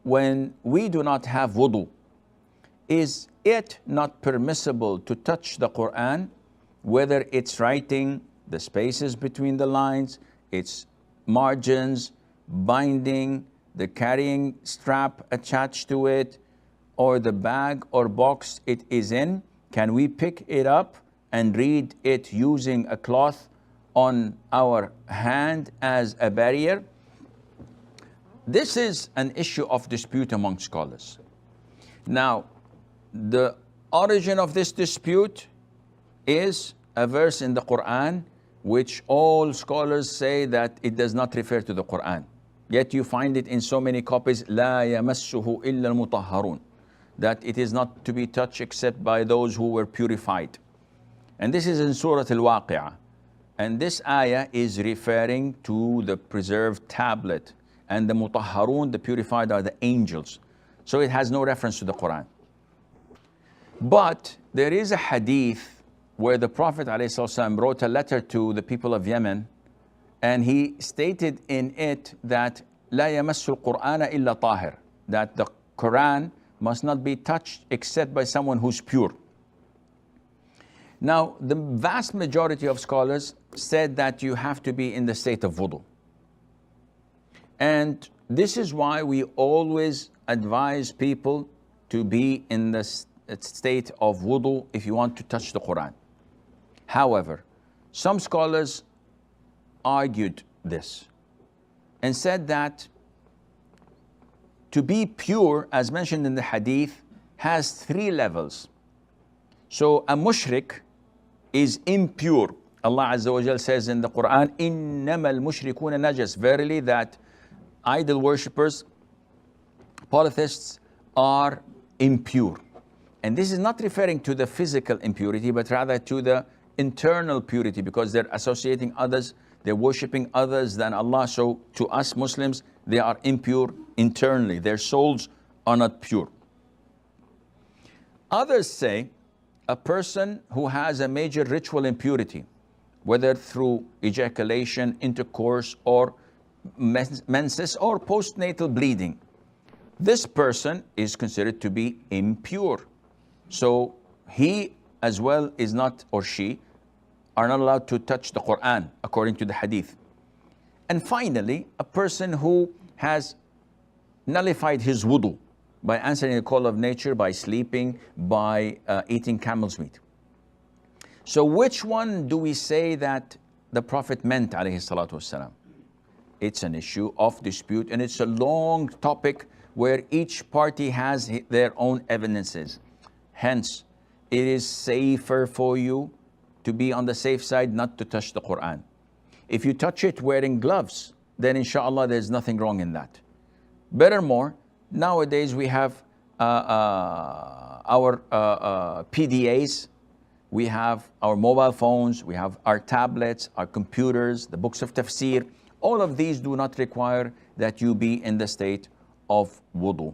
when we do not have wudu, is it not permissible to touch the Quran, whether it's writing, the spaces between the lines, its margins, binding, the carrying strap attached to it, or the bag or box it is in? Can we pick it up and read it using a cloth on our hand as a barrier? This is an issue of dispute among scholars. Now, the origin of this dispute is a verse in the Quran, which all scholars say that it does not refer to the Quran. Yet you find it in so many copies, لا يمسه إلا المطهرون, that it is not to be touched except by those who were purified. And this is in Surah Al-Waqi'ah. And this ayah is referring to the preserved tablet. And the mutahharun, the purified, are the angels. So it has no reference to the Quran. But there is a hadith where the Prophet ﷺ wrote a letter to the people of Yemen, and he stated in it that لا يمس القرآن إلا طاهر, that the Quran must not be touched except by someone who's pure. Now, the vast majority of scholars said that you have to be in the state of wudu. And this is why we always advise people to be in the state of wudu if you want to touch the Quran. However, some scholars argued this and said that to be pure, as mentioned in the hadith, has 3 levels. So a mushrik is impure. Allah Azza wa Jal says in the Quran, إِنَّمَا الْمُشْرِكُونَ نَجَسٌ, verily that idol worshippers, polytheists, are impure. And this is not referring to the physical impurity, but rather to the internal purity, because they're associating others, they're worshipping others than Allah. So to us Muslims, they are impure internally. Their souls are not pure. Others say a person who has a major ritual impurity, whether through ejaculation, intercourse, or menses, or postnatal bleeding, this person is considered to be impure. So he as well is not, or she, are not allowed to touch the Quran according to the hadith. And finally, a person who has nullified his wudu by answering the call of nature, by sleeping, by eating camel's meat. So which one do we say that the Prophet meant, alayhi salatu wasalam? It's an issue of dispute, and it's a long topic where each party has their own evidences. Hence, it is safer for you to be on the safe side, not to touch the Quran. If you touch it wearing gloves, then inshallah there's nothing wrong in that. Bettermore, nowadays we have our PDAs, we have our mobile phones, we have our tablets, our computers, the books of tafsir. All of these do not require that you be in the state of wudu.